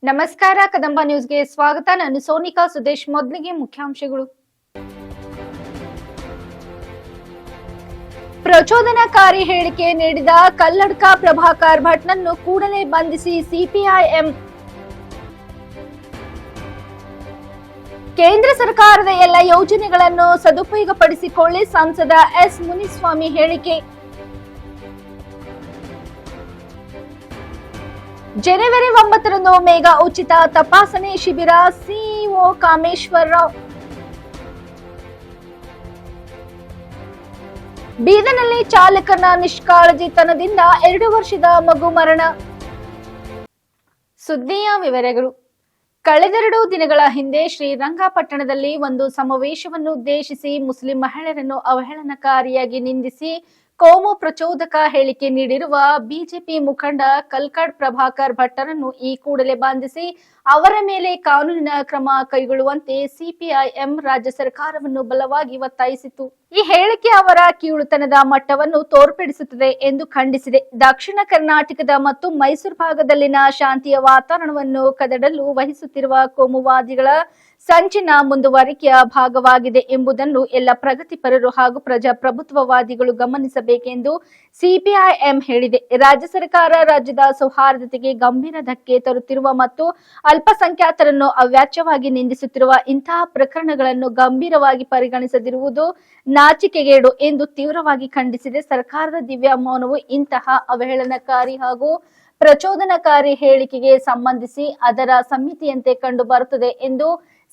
ನಮಸ್ಕಾರ ಕದಂಬ ನ್ಯೂಸ್ಗೆ ಸ್ವಾಗತ. ನಾನು ಸೋನಿಕಾ ಸುದೇಶ್. ಮೊದಲಿಗೆ ಮುಖ್ಯಾಂಶಗಳು. ಪ್ರಚೋದನಕಾರಿ ಹೇಳಿಕೆ ನೀಡಿದ ಕಲ್ಲಡ್ಕ ಪ್ರಭಾಕರ್ ಭಟ್ನನ್ನು ಕೂಡಲೇ ಬಂಧಿಸಿ ಸಿಪಿಐಎಂ. ಕೇಂದ್ರ ಸರ್ಕಾರದ ಎಲ್ಲ ಯೋಜನೆಗಳನ್ನು ಸದುಪಯೋಗಪಡಿಸಿಕೊಳ್ಳಿ ಸಂಸದ ಎಸ್ ಮುನಿಸ್ವಾಮಿ ಹೇಳಿಕೆ. ಜನವರಿ 9ರಂದು ಮೇಘಾ ಉಚಿತ ತಪಾಸಣೆ ಶಿಬಿರ, ಸಿಇಒ ಕಾಮೇಶ್ವರ ರಾವ್. ಬೀದರ್ನಲ್ಲಿ ಚಾಲಕನ ನಿಷ್ಕಾಳಜಿತನದಿಂದ 2 ವರ್ಷದ ಮಗು ಮರಣ. ಸುದ್ದಿಯ ವಿವರಗಳು. ಕಳೆದೆರಡು ದಿನಗಳ ಹಿಂದೆ ಶ್ರೀರಂಗಪಟ್ಟಣದಲ್ಲಿ ಒಂದು ಸಮಾವೇಶವನ್ನು ಉದ್ದೇಶಿಸಿ ಮುಸ್ಲಿಂ ಮಹಿಳೆಯರನ್ನು ಅವಹೇಳನಕಾರಿಯಾಗಿ ನಿಂದಿಸಿ ಕೋಮು ಪ್ರಚೋದಕ ಹೇಳಿಕೆ ನೀಡಿರುವ ಬಿಜೆಪಿ ಮುಖಂಡ ಕಲ್ಲಡ್ಕ ಪ್ರಭಾಕರ್ ಭಟ್ಟರನ್ನು ಈ ಕೂಡಲೇ ಬಂಧಿಸಿ ಅವರ ಮೇಲೆ ಕಾನೂನಿನ ಕ್ರಮ ಕೈಗೊಳ್ಳುವಂತೆ ಸಿಪಿಐಎಂ ರಾಜ್ಯ ಸರ್ಕಾರವನ್ನು ಬಲವಾಗಿ ಒತ್ತಾಯಿಸಿತು. ಈ ಹೇಳಿಕೆ ಅವರ ಕೀಳುತನದ ಮಟ್ಟವನ್ನು ತೋರ್ಪಡಿಸುತ್ತದೆ ಎಂದು ಖಂಡಿಸಿದೆ. ದಕ್ಷಿಣ ಕರ್ನಾಟಕದ ಮತ್ತು ಮೈಸೂರು ಭಾಗದಲ್ಲಿನ ಶಾಂತಿಯ ವಾತಾವರಣವನ್ನು ಕದಡಲು ವಹಿಸುತ್ತಿರುವ ಕೋಮುವಾದಿಗಳ ಸಂಚಿನ ಮುಂದುವರಿಕೆಯ ಭಾಗವಾಗಿದೆ ಎಂಬುದನ್ನು ಎಲ್ಲ ಪ್ರಗತಿಪರರು ಹಾಗೂ ಪ್ರಜಾಪ್ರಭುತ್ವವಾದಿಗಳು ಗಮನಿಸಬೇಕೆಂದು ಸಿಪಿಐಎಂ ಹೇಳಿದೆ. ರಾಜ್ಯ ಸರ್ಕಾರ ರಾಜ್ಯದ ಸೌಹಾರ್ದತೆಗೆ ಗಂಭೀರ ಧಕ್ಕೆ ತರುತ್ತಿರುವ ಮತ್ತು ಅಲ್ಪಸಂಖ್ಯಾತರನ್ನು ಅವ್ಯಾಚ್ಯವಾಗಿ ನಿಂದಿಸುತ್ತಿರುವ ಇಂತಹ ಪ್ರಕರಣಗಳನ್ನು ಗಂಭೀರವಾಗಿ ಪರಿಗಣಿಸದಿರುವುದು ನಾಚಿಕೆಗೇಡು ಎಂದು ತೀವ್ರವಾಗಿ ಖಂಡಿಸಿದೆ. ಸರ್ಕಾರದ ದಿವ್ಯ ಮೌನವು ಇಂತಹ ಅವಹೇಳನಕಾರಿ ಹಾಗೂ ಪ್ರಚೋದನಕಾರಿ ಹೇಳಿಕೆಗೆ ಸಂಬಂಧಿಸಿ ಅದರ ಸಮಿತಿಯಂತೆ ಕಂಡು ಬರುತ್ತದೆ ಎಂದು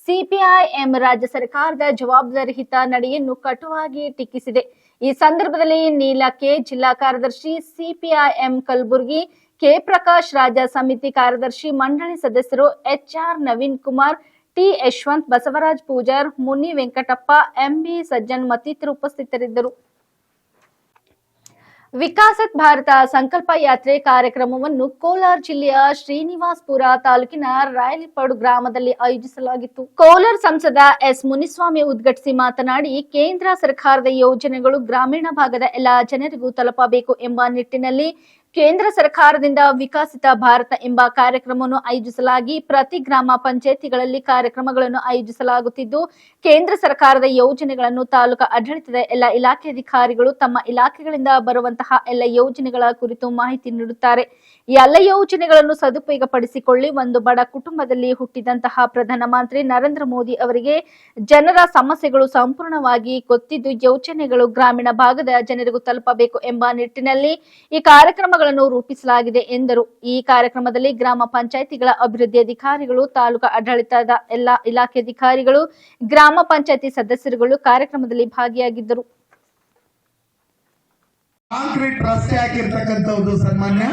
ಸಿಪಿಐಎಂ ರಾಜ್ಯ ಸರ್ಕಾರದ ಜವಾಬ್ದಾರಿಯುತ ನಡೆಯನ್ನು ಕಟುವಾಗಿ ಟೀಕಿಸಿದೆ. ಈ ಸಂದರ್ಭದಲ್ಲಿ ನೀಲಾ ಕೆ, ಜಿಲ್ಲಾ ಕಾರ್ಯದರ್ಶಿ ಸಿಪಿಐಎಂ ಕಲಬುರಗಿ, ಕೆ ಪ್ರಕಾಶ್, ರಾಜ್ಯ ಸಮಿತಿ ಕಾರ್ಯದರ್ಶಿ ಮಂಡಳಿ ಸದಸ್ಯರು HR ನವೀನ್ ಕುಮಾರ್, ಟಿ ಯಶವಂತ್, ಬಸವರಾಜ್ ಪೂಜಾರ್, ಮುನಿ ವೆಂಕಟಪ್ಪ, MB ಸಜ್ಜನ್ ಮತ್ತಿತರರು ಉಪಸ್ಥಿತರಿದ್ದರು. ವಿಕಸಿತ ಭಾರತ ಸಂಕಲ್ಪ ಯಾತ್ರೆ ಕಾರ್ಯಕ್ರಮವನ್ನು ಕೋಲಾರ ಜಿಲ್ಲೆಯ ಶ್ರೀನಿವಾಸಪುರ ತಾಲೂಕಿನ ರಾಯಲಿಪಾಡು ಗ್ರಾಮದಲ್ಲಿ ಆಯೋಜಿಸಲಾಗಿತ್ತು. ಕೋಲಾರ ಸಂಸದ ಎಸ್ ಮುನಿಸ್ವಾಮಿ ಉದ್ಘಾಟಿಸಿ ಮಾತನಾಡಿ, ಕೇಂದ್ರ ಸರ್ಕಾರದ ಯೋಜನೆಗಳು ಗ್ರಾಮೀಣ ಭಾಗದ ಎಲ್ಲ ಜನರಿಗೂ ತಲುಪಬೇಕು ಎಂಬ ನಿಟ್ಟಿನಲ್ಲಿ ಕೇಂದ್ರ ಸರ್ಕಾರದಿಂದ ವಿಕಸಿತ ಭಾರತ ಎಂಬ ಕಾರ್ಯಕ್ರಮವನ್ನು ಆಯೋಜಿಸಲಾಗಿ ಪ್ರತಿ ಗ್ರಾಮ ಪಂಚಾಯಿತಿಗಳಲ್ಲಿ ಕಾರ್ಯಕ್ರಮಗಳನ್ನು ಆಯೋಜಿಸಲಾಗುತ್ತಿದ್ದು, ಕೇಂದ್ರ ಸರ್ಕಾರದ ಯೋಜನೆಗಳನ್ನು ತಾಲೂಕು ಆಡಳಿತದ ಎಲ್ಲ ಇಲಾಖೆ ಅಧಿಕಾರಿಗಳು ತಮ್ಮ ಇಲಾಖೆಗಳಿಂದ ಬರುವಂತಹ ಎಲ್ಲ ಯೋಜನೆಗಳ ಕುರಿತು ಮಾಹಿತಿ ನೀಡುತ್ತಾರೆ. ಈ ಎಲ್ಲ ಯೋಜನೆಗಳನ್ನು ಸದುಪಯೋಗಪಡಿಸಿಕೊಳ್ಳಿ. ಒಂದು ಬಡ ಕುಟುಂಬದಲ್ಲಿ ಹುಟ್ಟಿದಂತಹ ಪ್ರಧಾನಮಂತ್ರಿ ನರೇಂದ್ರ ಮೋದಿ ಅವರಿಗೆ ಜನರ ಸಮಸ್ಯೆಗಳು ಸಂಪೂರ್ಣವಾಗಿ ಗೊತ್ತಿದ್ದು ಯೋಜನೆಗಳು ಗ್ರಾಮೀಣ ಭಾಗದ ಜನರಿಗೂ ತಲುಪಬೇಕು ಎಂಬ ನಿಟ್ಟಿನಲ್ಲಿ ಈ ಕಾರ್ಯಕ್ರಮಗಳನ್ನು ರೂಪಿಸಲಾಗಿದೆ ಎಂದರು. ಈ ಕಾರ್ಯಕ್ರಮದಲ್ಲಿ ಗ್ರಾಮ ಪಂಚಾಯಿತಿಗಳ ಅಭಿವೃದ್ಧಿ ಅಧಿಕಾರಿಗಳು, ತಾಲೂಕು ಆಡಳಿತದ ಎಲ್ಲ ಇಲಾಖೆ ಅಧಿಕಾರಿಗಳು, ಗ್ರಾಮ ಪಂಚಾಯಿತಿ ಸದಸ್ಯರುಗಳು ಕಾರ್ಯಕ್ರಮದಲ್ಲಿ ಭಾಗಿಯಾಗಿದ್ದರು. ಕಾಂಕ್ರೀಟ್ ರಸ್ತೆ ಹಾಕಿರ್ತಕ್ಕಂಥದ್ದು ಸನ್ಮಾನ್ಯ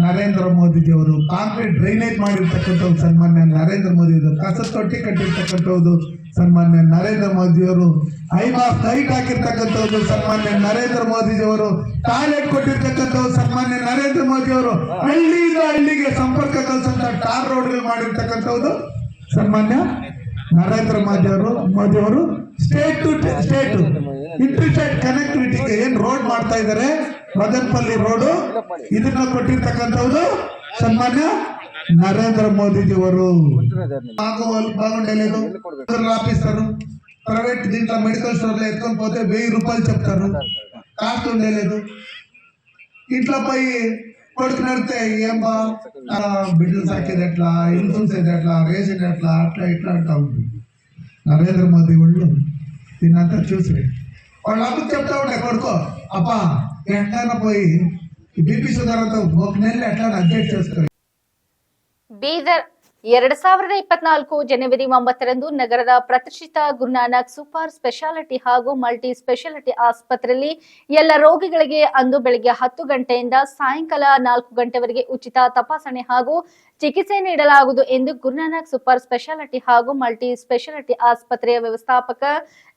ನರೇಂದ್ರ ಮೋದಿಜಿಯವರು, ಕಾಂಕ್ರೀಟ್ ಡ್ರೈನೇಜ್ ಮಾಡಿರ್ತಕ್ಕಂಥದ್ದು ಸನ್ಮಾನ್ಯ ನರೇಂದ್ರ ಮೋದಿಯವರು, ಕಸದ ತೊಟ್ಟಿ ಕಟ್ಟಿರ್ತಕ್ಕಂಥದ್ದು ಸನ್ಮಾನ್ಯ ನರೇಂದ್ರ ಮೋದಿಯವರು, ಐಮಾಸ್ ಲೈಟ್ ಹಾಕಿರ್ತಕ್ಕಂಥದ್ದು ಸನ್ಮಾನ್ಯ ನರೇಂದ್ರ ಮೋದಿಜಿಯವರು, ಟಾಯ್ಲೆಟ್ ಕೊಟ್ಟಿರ್ತಕ್ಕಂಥದ್ದು ಸನ್ಮಾನ್ಯ ನರೇಂದ್ರ ಮೋದಿಯವರು, ಹಳ್ಳಿಯಿಂದ ಹಳ್ಳಿಗೆ ಸಂಪರ್ಕ ಕಲ್ಸಂತ ಟಾರ್ ರೋಡ್ಗಳು ಮಾಡಿರ್ತಕ್ಕಂಥದ್ದು ಸನ್ಮಾನ್ಯ ನರೇಂದ್ರ ಮೋದಿಯವರು, ಸ್ಟೇಟ್ ಟು ಸ್ಟೇಟ್ ಇಂಟರ್ಸ್ಟೇಟ್ ಕನೆಕ್ಟಿವಿಟಿಗೆ ಏನ್ ರೋಡ್ ಮಾಡ್ತಾ ಇದ್ದಾರೆ, ಮದನಪಲ್ಲಿ ರೋಡ್, ಇದನ್ನ ಕೊಟ್ಟಿರ್ತಕ್ಕಂಥದ್ದು ಸನ್ಮಾನ್ಯ ನರೇಂದ್ರ ಮೋದಿಜಿಯವರು. ಆಫೀಸರು ಪ್ರೈವೇಟ್ దీంట్లో మెడికల్ స్టోర్లో ఎత్తుకొని పోతే 1000 రూపాయలు చెప్తారు. కాస్ట్ ఉండేలేదు. ఇంట్లో పోయి కొడుకు నడితే ఏం బా బిడ్డలు సాకేది ఎట్లా, ఇన్సూరెన్స్ ఏది ఎట్లా, రేషన్ ఎట్లా, అట్లా ఇట్లా అంటా ఉంటుంది. నరేంద్ర మోదీ వాళ్ళు దీన్నంతా చూసి వాళ్ళు అప్పుడు చెప్తా ఉండే, కొడుకో అప్ప ఎట్లైనా పోయి BP షుగర్ అంతా ఒక నెల ఎట్లా అడ్జస్ట్ చేసుకోవాలి. ಬೀದರ್ 2024 ಜನವರಿ 9ರಂದು ನಗರದ ಪ್ರತಿಷ್ಠಿತ ಗುರುನಾನಕ್ ಸೂಪರ್ ಸ್ಪೆಷಾಲಿಟಿ ಹಾಗೂ ಮಲ್ಟಿ ಸ್ಪೆಷಾಲಿಟಿ ಆಸ್ಪತ್ರೆಯಲ್ಲಿ ಎಲ್ಲ ರೋಗಿಗಳಿಗೆ ಅಂದು ಬೆಳಗ್ಗೆ 10 ಗಂಟೆಯಿಂದ ಸಾಯಂಕಾಲ 4 ಗಂಟೆವರೆಗೆ ಉಚಿತ ತಪಾಸಣೆ ಹಾಗೂ ಚಿಕಿತ್ಸೆ ನೀಡಲಾಗುವುದು ಎಂದು ಗುರುನಾನಕ್ ಸೂಪರ್ ಸ್ಪೆಷಾಲಿಟಿ ಹಾಗೂ ಮಲ್ಟಿ ಸ್ಪೆಷಾಲಿಟಿ ಆಸ್ಪತ್ರೆಯ ವ್ಯವಸ್ಥಾಪಕ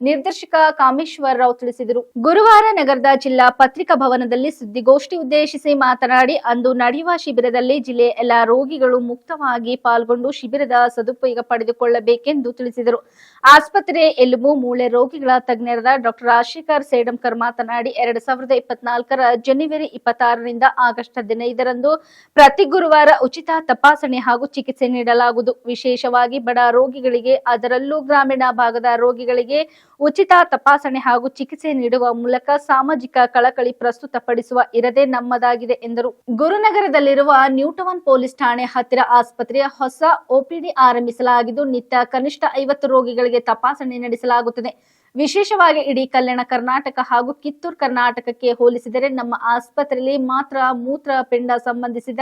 ನಿರ್ದೇಶಕ ಕಾಮೇಶ್ವರ ರಾವ್ ತಿಳಿಸಿದರು. ಗುರುವಾರ ನಗರದ ಜಿಲ್ಲಾ ಪತ್ರಿಕಾ ಭವನದಲ್ಲಿ ಸುದ್ದಿಗೋಷ್ಠಿ ಉದ್ದೇಶಿಸಿ ಮಾತನಾಡಿ, ಅಂದು ನಡೆಯುವ ಶಿಬಿರದಲ್ಲಿ ಜಿಲ್ಲೆಯ ಎಲ್ಲ ರೋಗಿಗಳು ಮುಕ್ತವಾಗಿ ಪಾಲ್ಗೊಂಡು ಶಿಬಿರದ ಸದುಪಯೋಗ ಪಡೆದುಕೊಳ್ಳಬೇಕೆಂದು ತಿಳಿಸಿದರು. ಆಸ್ಪತ್ರೆ ಎಲುಬು ಮೂಳೆ ರೋಗಿಗಳ ತಜ್ಞರಾದ ಡಾಕ್ಟರ್ ರಾಜಶೇಖರ್ ಸೇಡಂಕರ್ ಮಾತನಾಡಿ, 2024 ಜನವರಿ 26ರಿಂದ ಆಗಸ್ಟ್ 15ರಂದು ಪ್ರತಿ ಗುರುವಾರ ಉಚಿತ ತಪಾಸಣೆ ತಪಾಸಣೆ ಹಾಗೂ ಚಿಕಿತ್ಸೆ ನೀಡಲಾಗುವುದು. ವಿಶೇಷವಾಗಿ ಬಡ ರೋಗಿಗಳಿಗೆ, ಅದರಲ್ಲೂ ಗ್ರಾಮೀಣ ಭಾಗದ ರೋಗಿಗಳಿಗೆ ಉಚಿತ ತಪಾಸಣೆ ಹಾಗೂ ಚಿಕಿತ್ಸೆ ನೀಡುವ ಮೂಲಕ ಸಾಮಾಜಿಕ ಕಳಕಳಿ ಪ್ರಸ್ತುತಪಡಿಸುವ ಇರದೆ ನಮ್ಮದಾಗಿದೆ ಎಂದರು. ಗುರುನಗರದಲ್ಲಿರುವ ನ್ಯೂಟೌನ್ ಪೊಲೀಸ್ ಠಾಣೆ ಹತ್ತಿರ ಆಸ್ಪತ್ರೆಯ ಹೊಸ ಒಪಿಡಿ ಆರಂಭಿಸಲಾಗಿದ್ದು, ನಿತ್ಯ ಕನಿಷ್ಠ 50 ರೋಗಿಗಳಿಗೆ ತಪಾಸಣೆ ನಡೆಸಲಾಗುತ್ತದೆ. ವಿಶೇಷವಾಗಿ ಇಡೀ ಕಲ್ಯಾಣ ಕರ್ನಾಟಕ ಹಾಗೂ ಕಿತ್ತೂರು ಕರ್ನಾಟಕಕ್ಕೆ ಹೋಲಿಸಿದರೆ ನಮ್ಮ ಆಸ್ಪತ್ರೆಯಲ್ಲಿ ಮಾತ್ರ ಮೂತ್ರಪಿಂಡ ಸಂಬಂಧಿಸಿದ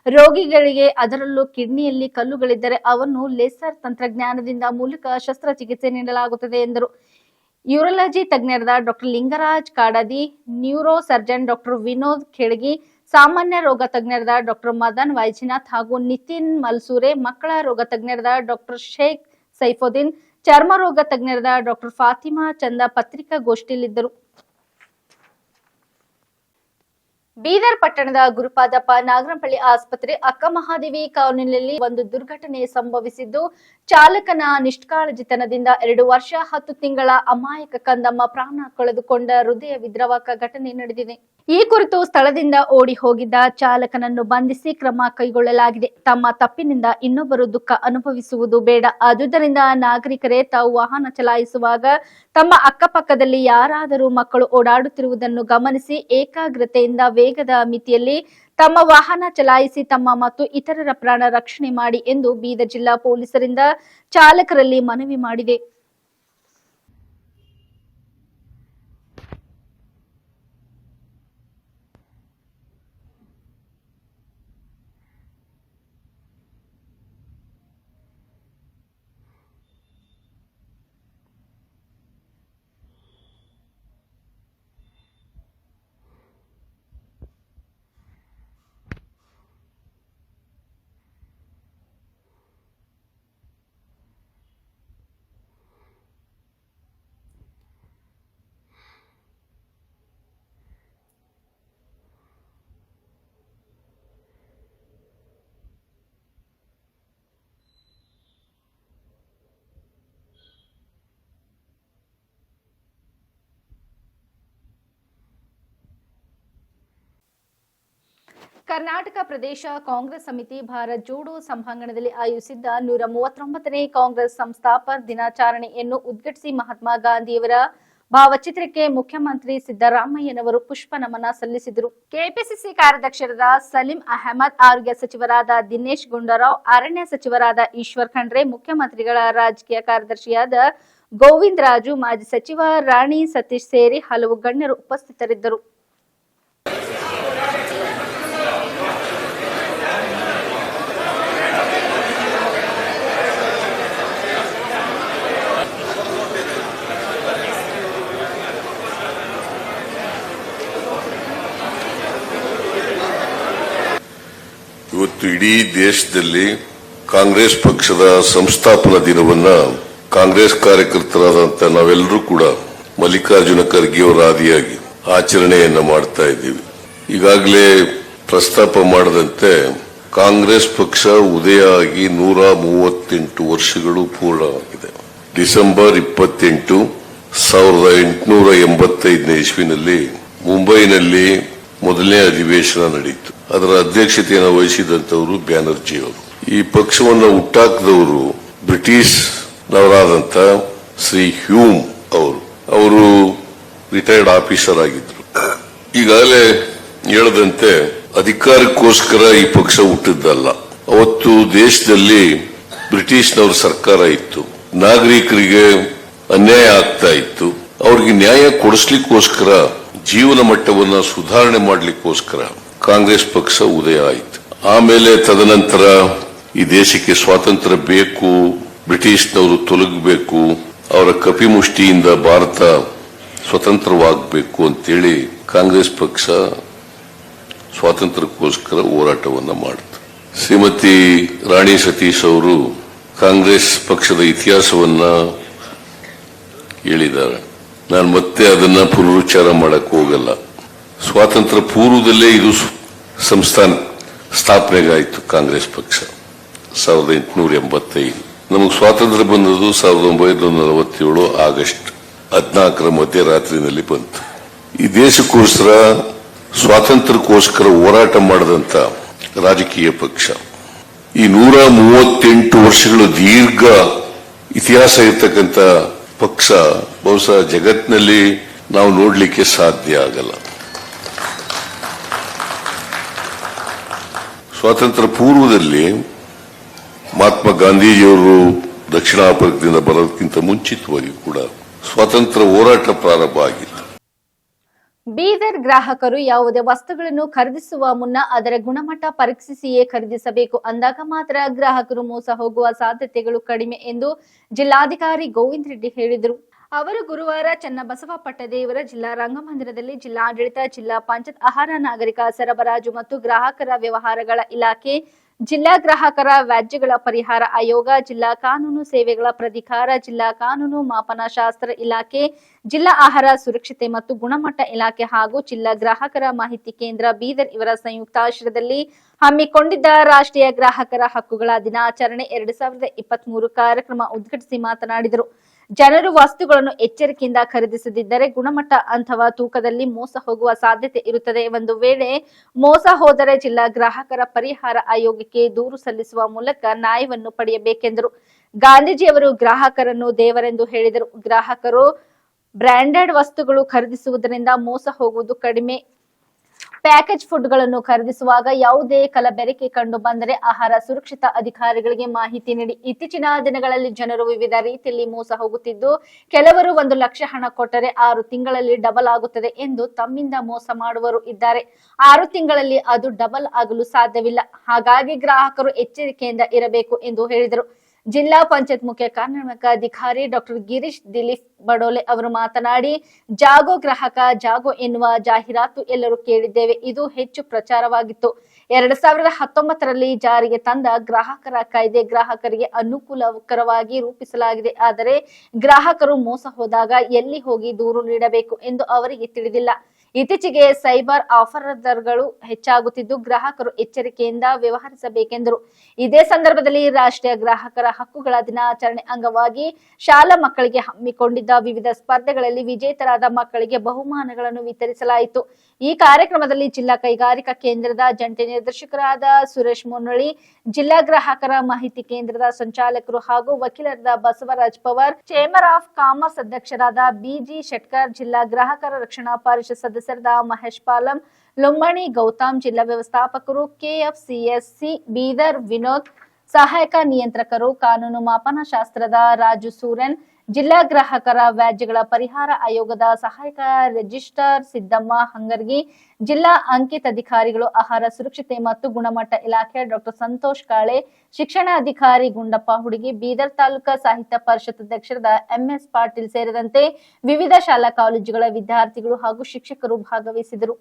ರೋಗಿಗಳಿಗೆ, ಅದರಲ್ಲೂ ಕಿಡ್ನಿಯಲ್ಲಿ ಕಲ್ಲುಗಳಿದ್ದರೆ ಅವನ್ನು ಲೇಸರ್ ತಂತ್ರಜ್ಞಾನದಿಂದ ಮೂಲಕ ಶಸ್ತ್ರಚಿಕಿತ್ಸೆ ನೀಡಲಾಗುತ್ತದೆ ಎಂದರು. ಯೂರಾಲಜಿ ತಜ್ಞರಾದ doctor Lingaraj Kadadi, neuro surgeon doctor Vinod Khedagi, ಸಾಮಾನ್ಯ ರೋಗ ತಜ್ಞರಾದ ಡಾಕ್ಟರ್ ಮದನ್ ವೈಜನಾಥ್ ಹಾಗೂ ನಿತಿನ್ ಮಲ್ಸೂರೆ, ಮಕ್ಕಳ ರೋಗ ತಜ್ಞರಾದ ಡಾಕ್ಟರ್ ಶೇಖ್ ಸೈಫುದ್ದೀನ್, ಚರ್ಮ ರೋಗ ತಜ್ಞರಾದ ಡಾಕ್ಟರ್ ಫಾತಿಮಾ ಚಂದ ಪತ್ರಿಕಾಗೋಷ್ಠಿಯಲ್ಲಿದ್ದರು. ಬೀದರ್ ಪಟ್ಟಣದ ಗುರುಪಾದಪ್ಪ ನಾಗರಂಪಳ್ಳಿ ಆಸ್ಪತ್ರೆ ಅಕ್ಕಮಹಾದೇವಿ ಕಾಲೋನಿಯಲ್ಲಿ ಒಂದು ದುರ್ಘಟನೆ ಸಂಭವಿಸಿದ್ದು, ಚಾಲಕನ ನಿಷ್ಕಾಳಜಿತನದಿಂದ 2 ವರ್ಷ 10 ತಿಂಗಳ ಅಮಾಯಕ ಕಂದಮ್ಮ ಪ್ರಾಣ ಕಳೆದುಕೊಂಡ ಹೃದಯ ವಿದ್ರಾವಕ ಘಟನೆ ನಡೆದಿದೆ. ಈ ಕುರಿತು ಸ್ಥಳದಿಂದ ಓಡಿ ಹೋಗಿದ್ದ ಚಾಲಕನನ್ನು ಬಂಧಿಸಿ ಕ್ರಮ ಕೈಗೊಳ್ಳಲಾಗಿದೆ. ತಮ್ಮ ತಪ್ಪಿನಿಂದ ಇನ್ನೊಬ್ಬರು ದುಃಖ ಅನುಭವಿಸುವುದು ಬೇಡ. ಆದುದರಿಂದ ನಾಗರಿಕರೇ ತಾವು ವಾಹನ ಚಲಾಯಿಸುವಾಗ ತಮ್ಮ ಅಕ್ಕಪಕ್ಕದಲ್ಲಿ ಯಾರಾದರೂ ಮಕ್ಕಳು ಓಡಾಡುತ್ತಿರುವುದನ್ನು ಗಮನಿಸಿ ಏಕಾಗ್ರತೆಯಿಂದ ವೇಗದ ಮಿತಿಯಲ್ಲಿ ತಮ್ಮ ವಾಹನ ಚಲಾಯಿಸಿ ತಮ್ಮ ಮತ್ತು ಇತರರ ಪ್ರಾಣ ರಕ್ಷಣೆ ಮಾಡಿ ಎಂದು ಬೀದರ್ ಜಿಲ್ಲಾ ಪೊಲೀಸರಿಂದ ಚಾಲಕರಲ್ಲಿ ಮನವಿ ಮಾಡಿದೆ. ಕರ್ನಾಟಕ ಪ್ರದೇಶ ಕಾಂಗ್ರೆಸ್ ಸಮಿತಿ ಭಾರತ್ ಜೋಡೋ ಸಭಾಂಗಣದಲ್ಲಿ ಆಯೋಜಿಸಿದ್ದ 139ನೇ ಕಾಂಗ್ರೆಸ್ ಸಂಸ್ಥಾಪಕ ದಿನಾಚರಣೆಯನ್ನು ಉದ್ಘಾಟಿಸಿ ಮಹಾತ್ಮ ಗಾಂಧಿಯವರ ಭಾವಚಿತ್ರಕ್ಕೆ ಮುಖ್ಯಮಂತ್ರಿ ಸಿದ್ದರಾಮಯ್ಯನವರು ಪುಷ್ಪ ನಮನ ಸಲ್ಲಿಸಿದರು. ಕೆಪಿಸಿಸಿ ಕಾರ್ಯಾಧ್ಯಕ್ಷರಾದ ಸಲೀಂ ಅಹಮದ್, ಆರೋಗ್ಯ ಸಚಿವರಾದ ದಿನೇಶ್ ಗುಂಡೂರಾವ್, ಅರಣ್ಯ ಸಚಿವರಾದ ಈಶ್ವರ್ ಖಂಡ್ರೆ, ಮುಖ್ಯಮಂತ್ರಿಗಳ ರಾಜಕೀಯ ಕಾರ್ಯದರ್ಶಿಯಾದ ಗೋವಿಂದ ರಾಜು, ಮಾಜಿ ಸಚಿವ ರಾಣಿ ಸತೀಶ್ ಸೇರಿ ಹಲವು ಗಣ್ಯರು ಉಪಸ್ಥಿತರಿದ್ದರು. ಇವತ್ತು ಇಡೀ ದೇಶದಲ್ಲಿ ಕಾಂಗ್ರೆಸ್ ಪಕ್ಷದ ಸಂಸ್ಥಾಪನಾ ದಿನವನ್ನ ಕಾಂಗ್ರೆಸ್ ಕಾರ್ಯಕರ್ತರಾದಂತಹ ನಾವೆಲ್ಲರೂ ಕೂಡ ಮಲ್ಲಿಕಾರ್ಜುನ ಖರ್ಗೆ ಅವರ ಆದಿಯಾಗಿ ಆಚರಣೆಯನ್ನ ಮಾಡ್ತಾ ಇದ್ದೀವಿ. ಈಗಾಗಲೇ ಪ್ರಸ್ತಾಪ ಮಾಡದಂತೆ ಕಾಂಗ್ರೆಸ್ ಪಕ್ಷ ಉದಯ ಆಗಿ 138 ವರ್ಷಗಳು ಪೂರ್ಣವಾಗಿದೆ. ಡಿಸೆಂಬರ್ 28, 1885 ಇಸ್ವಿನಲ್ಲಿ ಮುಂಬೈನಲ್ಲಿ ಮೊದಲನೇ ಅಧಿವೇಶನ ನಡೆಯಿತು. ಅದರ ಅಧ್ಯಕ್ಷತೆಯನ್ನು ವಹಿಸಿದಂತವರು ಬ್ಯಾನರ್ಜಿ ಅವರು. ಈ ಪಕ್ಷವನ್ನು ಹುಟ್ಟಾಕಿದವರು ಬ್ರಿಟಿಷ್ ನವರಾದಂತ ಶ್ರೀ ಹ್ಯೂಮ್ ಅವರು ರಿಟೈರ್ಡ್ ಆಫೀಸರ್ ಆಗಿದ್ರು. ಈಗಾಗಲೇ ಹೇಳದಂತೆ ಅಧಿಕಾರಕ್ಕೋಸ್ಕರ ಈ ಪಕ್ಷ ಹುಟ್ಟಿದ್ದಲ್ಲ. ಅವತ್ತು ದೇಶದಲ್ಲಿ ಬ್ರಿಟಿಷ್ನವರ ಸರ್ಕಾರ ಇತ್ತು, ನಾಗರಿಕರಿಗೆ ಅನ್ಯಾಯ ಆಗ್ತಾ ಇತ್ತು. ಅವ್ರಿಗೆ ನ್ಯಾಯ ಕೊಡಿಸ್ಲಿಕ್ಕೋಸ್ಕರ, ಜೀವನ ಮಟ್ಟವನ್ನ ಸುಧಾರಣೆ ಮಾಡಲಿಕ್ಕೋಸ್ಕರ ಕಾಂಗ್ರೆಸ್ ಪಕ್ಷ ಉದಯ ಆಯಿತು. ಆಮೇಲೆ ತದನಂತರ ಈ ದೇಶಕ್ಕೆ ಸ್ವಾತಂತ್ರ್ಯ ಬೇಕು, ಬ್ರಿಟಿಷ್ನವರು ತೊಲಗಬೇಕು, ಅವರ ಕಪಿಮುಷ್ಟಿಯಿಂದ ಭಾರತ ಸ್ವತಂತ್ರವಾಗಬೇಕು ಅಂತೇಳಿ ಕಾಂಗ್ರೆಸ್ ಪಕ್ಷ ಸ್ವಾತಂತ್ರ್ಯಕ್ಕೋಸ್ಕರ ಹೋರಾಟವನ್ನ ಮಾಡಿತು. ಶ್ರೀಮತಿ ರಾಣಿ ಸತೀಶ್ ಅವರು ಕಾಂಗ್ರೆಸ್ ಪಕ್ಷದ ಇತಿಹಾಸವನ್ನ ಹೇಳಿದ್ದಾರೆ. ನಾನು ಮತ್ತೆ ಅದನ್ನ ಪುನರುಚ್ಚಾರ ಮಾಡಕ್ ಹೋಗಲ್ಲ. ಸ್ವಾತಂತ್ರ್ಯ ಪೂರ್ವದಲ್ಲೇ ಇದು ಸಂಸ್ಥಾನ ಸ್ಥಾಪನೆಗಾಯಿತು ಕಾಂಗ್ರೆಸ್ ಪಕ್ಷ 1885. ನಮಗೆ ಸ್ವಾತಂತ್ರ್ಯ ಬಂದದ್ದು 1947 ಆಗಸ್ಟ್ 14 ಮಧ್ಯರಾತ್ರಿನಲ್ಲಿ ಬಂತು. ಈ ದೇಶಕ್ಕೋಸ್ಕರ ಸ್ವಾತಂತ್ರ್ಯಕ್ಕೋಸ್ಕರ ಹೋರಾಟ ಮಾಡಿದಂತ ರಾಜಕೀಯ ಪಕ್ಷ ಈ 138 ವರ್ಷಗಳು ದೀರ್ಘ ಇತಿಹಾಸ ಇರತಕ್ಕಂಥ ಪಕ್ಷ ಬಹುಶಃ ಜಗತ್ತಿನಲ್ಲಿ ನಾವು ನೋಡಲಿಕ್ಕೆ ಸಾಧ್ಯ ಆಗಲ್ಲ. ಸ್ವಾತಂತ್ರ್ಯ ಪೂರ್ವದಲ್ಲಿ ಮಹಾತ್ಮ ಗಾಂಧೀಜಿಯವರು ದಕ್ಷಿಣ ಆಫ್ರಿಕಾದಿಂದ ಬರೋದಕ್ಕಿಂತ ಮುಂಚಿತವಾಗಿ ಕೂಡ ಸ್ವಾತಂತ್ರ್ಯ ಹೋರಾಟ ಪ್ರಾರಂಭ ಆಗಿತ್ತು. ಬೀದರ್ ಗ್ರಾಹಕರು ಯಾವುದೇ ವಸ್ತುಗಳನ್ನು ಖರೀದಿಸುವ ಮುನ್ನ ಅದರ ಗುಣಮಟ್ಟ ಪರೀಕ್ಷಿಸಿಯೇ ಖರೀದಿಸಬೇಕು. ಅಂದಾಗ ಮಾತ್ರ ಗ್ರಾಹಕರು ಮೋಸ ಹೋಗುವ ಸಾಧ್ಯತೆಗಳು ಕಡಿಮೆ ಎಂದು ಜಿಲ್ಲಾಧಿಕಾರಿ ಗೋವಿಂದ ರೆಡ್ಡಿ ಹೇಳಿದರು. ಅವರು ಗುರುವಾರ ಚನ್ನಬಸವ ಪಟ್ಟದೇವರ ಜಿಲ್ಲಾ ರಂಗಮಂದಿರದಲ್ಲಿ ಜಿಲ್ಲಾಡಳಿತ, ಜಿಲ್ಲಾ ಪಂಚಾಯತ್, ಆಹಾರ ನಾಗರಿಕ ಸರಬರಾಜು ಮತ್ತು ಗ್ರಾಹಕರ ವ್ಯವಹಾರಗಳ ಇಲಾಖೆ, ಜಿಲ್ಲಾ ಗ್ರಾಹಕರ ವ್ಯಾಜ್ಯಗಳ ಪರಿಹಾರ ಆಯೋಗ, ಜಿಲ್ಲಾ ಕಾನೂನು ಸೇವೆಗಳ ಪ್ರಾಧಿಕಾರ, ಜಿಲ್ಲಾ ಕಾನೂನು ಮಾಪನಶಾಸ್ತ್ರ ಇಲಾಖೆ, ಜಿಲ್ಲಾ ಆಹಾರ ಸುರಕ್ಷತೆ ಮತ್ತು ಗುಣಮಟ್ಟ ಇಲಾಖೆ ಹಾಗೂ ಜಿಲ್ಲಾ ಗ್ರಾಹಕರ ಮಾಹಿತಿ ಕೇಂದ್ರ ಬೀದರ್ ಇವರ ಸಂಯುಕ್ತಾಶ್ರಯದಲ್ಲಿ ಹಮ್ಮಿಕೊಂಡಿದ್ದ ರಾಷ್ಟ್ರೀಯ ಗ್ರಾಹಕರ ಹಕ್ಕುಗಳ ದಿನಾಚರಣೆ 2023 ಕಾರ್ಯಕ್ರಮ ಉದ್ಘಾಟಿಸಿ ಮಾತನಾಡಿದರು. ಜನರು ವಸ್ತುಗಳನ್ನು ಎಚ್ಚರಿಕೆಯಿಂದ ಖರೀದಿಸದಿದ್ದರೆ ಗುಣಮಟ್ಟ ಅಥವಾ ತೂಕದಲ್ಲಿ ಮೋಸ ಹೋಗುವ ಸಾಧ್ಯತೆ ಇರುತ್ತದೆ. ಒಂದು ವೇಳೆ ಮೋಸ ಹೋದರೆ ಜಿಲ್ಲಾ ಗ್ರಾಹಕರ ಪರಿಹಾರ ಆಯೋಗಕ್ಕೆ ದೂರು ಸಲ್ಲಿಸುವ ಮೂಲಕ ನ್ಯಾಯವನ್ನು ಪಡೆಯಬೇಕೆಂದರು. ಗಾಂಧೀಜಿಯವರು ಗ್ರಾಹಕರನ್ನು ದೇವರೆಂದು ಹೇಳಿದರು. ಗ್ರಾಹಕರು ಬ್ರಾಂಡೆಡ್ ವಸ್ತುಗಳು ಖರೀದಿಸುವುದರಿಂದ ಮೋಸ ಹೋಗುವುದು ಕಡಿಮೆ. ಪ್ಯಾಕೇಜ್ ಫುಡ್ಗಳನ್ನು ಖರೀದಿಸುವಾಗ ಯಾವುದೇ ಕಲಬೆರಕೆ ಕಂಡು ಬಂದರೆ ಆಹಾರ ಸುರಕ್ಷತಾ ಅಧಿಕಾರಿಗಳಿಗೆ ಮಾಹಿತಿ ನೀಡಿ. ಇತ್ತೀಚಿನ ದಿನಗಳಲ್ಲಿ ಜನರು ವಿವಿಧ ರೀತಿಯಲ್ಲಿ ಮೋಸ ಹೋಗುತ್ತಿದ್ದು, ಕೆಲವರು 1 ಲಕ್ಷ ಹಣ ಕೊಟ್ಟರೆ 6 ತಿಂಗಳಲ್ಲಿ ಡಬಲ್ ಆಗುತ್ತದೆ ಎಂದು ತಮ್ಮಿಂದ ಮೋಸ ಮಾಡುವವರು ಇದ್ದಾರೆ. 6 ತಿಂಗಳಲ್ಲಿ ಅದು ಡಬಲ್ ಆಗಲು ಸಾಧ್ಯವಿಲ್ಲ. ಹಾಗಾಗಿ ಗ್ರಾಹಕರು ಎಚ್ಚರಿಕೆಯಿಂದ ಇರಬೇಕು ಎಂದು ಹೇಳಿದರು. ಜಿಲ್ಲಾ ಪಂಚಾಯತ್ ಮುಖ್ಯ ಕಾರ್ಯನಿರ್ವಾಹಕಾಧಿಕಾರಿ ಡಾಕ್ಟರ್ ಗಿರೀಶ್ ದಿಲೀಪ್ ಬಡೋಲೆ ಅವರು ಮಾತನಾಡಿ, ಜಾಗೋ ಗ್ರಾಹಕ ಜಾಗೋ ಎನ್ನುವ ಜಾಹೀರಾತು ಎಲ್ಲರೂ ಕೇಳಿದ್ದೇವೆ. ಇದು ಹೆಚ್ಚು ಪ್ರಚಾರವಾಗಿತ್ತು. 2019ರಲ್ಲಿ ಜಾರಿಗೆ ತಂದ ಗ್ರಾಹಕರ ಕಾಯ್ದೆ ಗ್ರಾಹಕರಿಗೆ ಅನುಕೂಲಕರವಾಗಿ ರೂಪಿಸಲಾಗಿದೆ. ಆದರೆ ಗ್ರಾಹಕರು ಮೋಸ ಹೋದಾಗ ಎಲ್ಲಿ ಹೋಗಿ ದೂರು ನೀಡಬೇಕು ಎಂದು ಅವರಿಗೆ ತಿಳಿದಿಲ್ಲ. ಇತ್ತೀಚೆಗೆ ಸೈಬರ್ ಆಫರ್ಗಳು ಹೆಚ್ಚಾಗುತ್ತಿದ್ದು, ಗ್ರಾಹಕರು ಎಚ್ಚರಿಕೆಯಿಂದ ವ್ಯವಹರಿಸಬೇಕೆಂದರು. ಇದೇ ಸಂದರ್ಭದಲ್ಲಿ ರಾಷ್ಟ್ರೀಯ ಗ್ರಾಹಕರ ಹಕ್ಕುಗಳ ದಿನಾಚರಣೆ ಅಂಗವಾಗಿ ಶಾಲಾ ಮಕ್ಕಳಿಗೆ ಹಮ್ಮಿಕೊಂಡಿದ್ದ ವಿವಿಧ ಸ್ಪರ್ಧೆಗಳಲ್ಲಿ ವಿಜೇತರಾದ ಮಕ್ಕಳಿಗೆ ಬಹುಮಾನಗಳನ್ನು ವಿತರಿಸಲಾಯಿತು. ಈ ಕಾರ್ಯಕ್ರಮದಲ್ಲಿ ಜಿಲ್ಲಾ ಕೈಗಾರಿಕಾ ಕೇಂದ್ರದ ಜಂಟಿ ನಿರ್ದೇಶಕರಾದ ಸುರೇಶ್ ಮುನ್ನಳ್ಳಿ, ಜಿಲ್ಲಾ ಗ್ರಾಹಕರ ಮಾಹಿತಿ ಕೇಂದ್ರದ ಸಂಚಾಲಕರು ಹಾಗೂ ವಕೀಲರಾದ Basavaraj Pawar, chamber of commerce ಅಧ್ಯಕ್ಷರಾದ ಬಿಜಿ ಶೆಟ್ಕರ್, ಜಿಲ್ಲಾ ಗ್ರಾಹಕರ ರಕ್ಷಣಾ ಪರಿಷತ್ ಸದಸ್ಯರಾದ ಮಹೇಶ್ ಪಾಲಂ, ಲುಂಬಣಿ ಗೌತಮ್, ಜಿಲ್ಲಾ ವ್ಯವಸ್ಥಾಪಕರು ಕೆಎಫ್ಸಿಎಸ್ಸಿ ಬೀದರ್ ವಿನೋದ್, ಸಹಾಯಕ ನಿಯಂತ್ರಕರು ಕಾನೂನು ಮಾಪನಶಾಸ್ತ್ರದ ರಾಜು ಸೂರನ್, ಜಿಲ್ಲಾ ಗ್ರಾಹಕರ ವ್ಯಾಜ್ಯಗಳ ಪರಿಹಾರ ಆಯೋಗದ ಸಹಾಯಕ ರಿಜಿಸ್ಟ್ರಾರ್ ಸಿದ್ದಮ್ಮ ಹಂಗರ್ಗಿ, ಜಿಲ್ಲಾ ಅಂಕಿತಾಧಿಕಾರಿಗಳು, ಆಹಾರ ಸುರಕ್ಷತೆ ಮತ್ತು ಗುಣಮಟ್ಟ ಇಲಾಖೆ ಡಾಕ್ಟರ್ ಸಂತೋಷ್ ಕಾಳೆ, ಶಿಕ್ಷಣಾಧಿಕಾರಿ ಗುಂಡಪ್ಪ ಹುಡುಗಿ, ಬೀದರ್ ತಾಲೂಕಾ ಸಾಹಿತ್ಯ ಪರಿಷತ್ ಅಧ್ಯಕ್ಷರಾದ ಎಂಎಸ್ ಪಾಟೀಲ್ ಸೇರಿದಂತೆ ವಿವಿಧ ಶಾಲಾ ಕಾಲೇಜುಗಳ ವಿದ್ಯಾರ್ಥಿಗಳು ಹಾಗೂ ಶಿಕ್ಷಕರು ಭಾಗವಹಿಸಿದರು.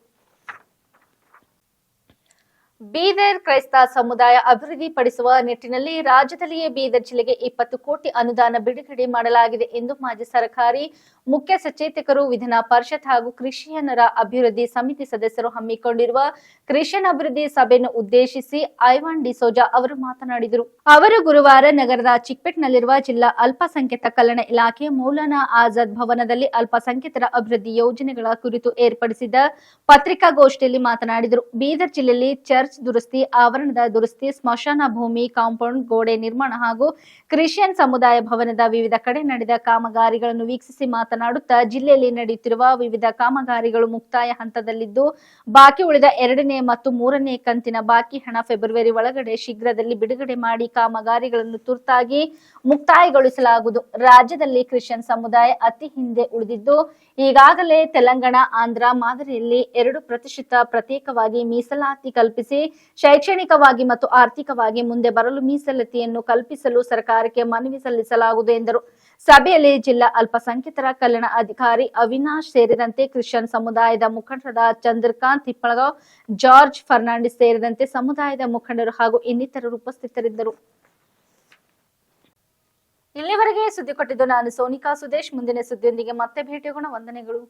ಬೀದರ್ ಕ್ರೈಸ್ತ ಸಮುದಾಯ ಅಭಿವೃದ್ಧಿಪಡಿಸುವ ನಿಟ್ಟಿನಲ್ಲಿ ರಾಜ್ಯದಲ್ಲಿಯೇ ಬೀದರ್ ಜಿಲ್ಲೆಗೆ 20 ಕೋಟಿ ಅನುದಾನ ಬಿಡುಗಡೆ ಮಾಡಲಾಗಿದೆ ಎಂದು ಮಾಜಿ ಸರ್ಕಾರಿ ಮುಖ್ಯ ಸಚೇತಕರು, ವಿಧಾನ ಪರಿಷತ್ ಹಾಗೂ ಕ್ರಿಶ್ಚಿಯನ್ನರ ಅಭಿವೃದ್ಧಿ ಸಮಿತಿ ಸದಸ್ಯರು ಹಮ್ಮಿಕೊಂಡಿರುವ ಕ್ರಿಶ್ಚಿಯನ್ ಅಭಿವೃದ್ಧಿ ಸಭೆಯನ್ನು ಉದ್ದೇಶಿಸಿ ಐವಾನ್ ಡಿಸೋಜಾ ಅವರು ಮಾತನಾಡಿದರು. ಅವರು ಗುರುವಾರ ನಗರದ ಚಿಕ್ಪೇಟ್ನಲ್ಲಿರುವ ಜಿಲ್ಲಾ ಅಲ್ಪಸಂಖ್ಯಾತ ಕಲ್ಯಾಣ ಇಲಾಖೆ ಮೌಲಾನಾ ಆಜಾದ್ ಭವನದಲ್ಲಿ ಅಲ್ಪಸಂಖ್ಯಾತರ ಅಭಿವೃದ್ಧಿ ಯೋಜನೆಗಳ ಕುರಿತು ಏರ್ಪಡಿಸಿದ್ದ ಪತ್ರಿಕಾಗೋಷ್ಠಿಯಲ್ಲಿ ಮಾತನಾಡಿದರು. ಬೀದರ್ ಜಿಲ್ಲೆಯಲ್ಲಿ ಚರ್ಚ್ ದುರಸ್ತಿ, ಆವರಣದ ದುರಸ್ತಿ, ಸ್ಮಶಾನ ಭೂಮಿ, ಕಾಂಪೌಂಡ್ ಗೋಡೆ ನಿರ್ಮಾಣ ಹಾಗೂ ಕ್ರಿಶ್ಚಿಯನ್ ಸಮುದಾಯ ಭವನದ ವಿವಿಧ ಕಡೆ ನಡೆದ ಕಾಮಗಾರಿಗಳನ್ನು ವೀಕ್ಷಿಸಿ ಮಾತನಾಡುತ್ತಾ, ಜಿಲ್ಲೆಯಲ್ಲಿ ನಡೆಯುತ್ತಿರುವ ವಿವಿಧ ಕಾಮಗಾರಿಗಳು ಮುಕ್ತಾಯ ಹಂತದಲ್ಲಿದ್ದು, ಬಾಕಿ ಉಳಿದ 2ನೇ ಮತ್ತು 3ನೇ ಕಂತಿನ ಬಾಕಿ ಹಣ ಫೆಬ್ರವರಿ ಒಳಗಡೆ ಶೀಘ್ರದಲ್ಲಿ ಬಿಡುಗಡೆ ಮಾಡಿ ಕಾಮಗಾರಿಗಳನ್ನು ತುರ್ತಾಗಿ ಮುಕ್ತಾಯಗೊಳಿಸಲಾಗುವುದು. ರಾಜ್ಯದಲ್ಲಿ ಕ್ರಿಶ್ಚಿಯನ್ ಸಮುದಾಯ ಅತಿ ಹಿಂದೆ ಉಳಿದಿದ್ದು, ಈಗಾಗಲೇ ತೆಲಂಗಾಣ, ಆಂಧ್ರ ಮಾದರಿಯಲ್ಲಿ 2% ಪ್ರತ್ಯೇಕವಾಗಿ ಮೀಸಲಾತಿ ಕಲ್ಪಿಸಿ ಶೈಕ್ಷಣಿಕವಾಗಿ ಮತ್ತು ಆರ್ಥಿಕವಾಗಿ ಮುಂದೆ ಬರಲು ಮೀಸಲಾತಿಯನ್ನು ಕಲ್ಪಿಸಲು ಸರ್ಕಾರಕ್ಕೆ ಮನವಿ ಸಲ್ಲಿಸಲಾಗುವುದು ಎಂದರು. ಸಭೆಯಲ್ಲಿ ಜಿಲ್ಲಾ ಅಲ್ಪಸಂಖ್ಯಾತರ ಕಲ್ಯಾಣ ಅಧಿಕಾರಿ ಅವಿನಾಶ್ ಸೇರಿದಂತೆ ಕ್ರಿಶ್ಚಿಯನ್ ಸಮುದಾಯದ ಮುಖಂಡರಾದ ಚಂದ್ರಕಾಂತ್ ತಿಪ್ಪಳಗಾಂವ್, ಜಾರ್ಜ್ ಫರ್ನಾಂಡಿಸ್ ಸೇರಿದಂತೆ ಸಮುದಾಯದ ಮುಖಂಡರು ಹಾಗೂ ಇನ್ನಿತರರು ಉಪಸ್ಥಿತರಿದ್ದರು. ಇಲ್ಲಿವರೆಗೆ ಸುದ್ದಿ ಕೊಟ್ಟಿದ್ದು ನಾನು ಸೋನಿಕಾ ಸುದೇಶ್. ಮುಂದಿನ ಸುದ್ದಿಯೊಂದಿಗೆ ಮತ್ತೆ ಭೇಟಿಯಾಗೋಣ. ವಂದನೆಗಳು.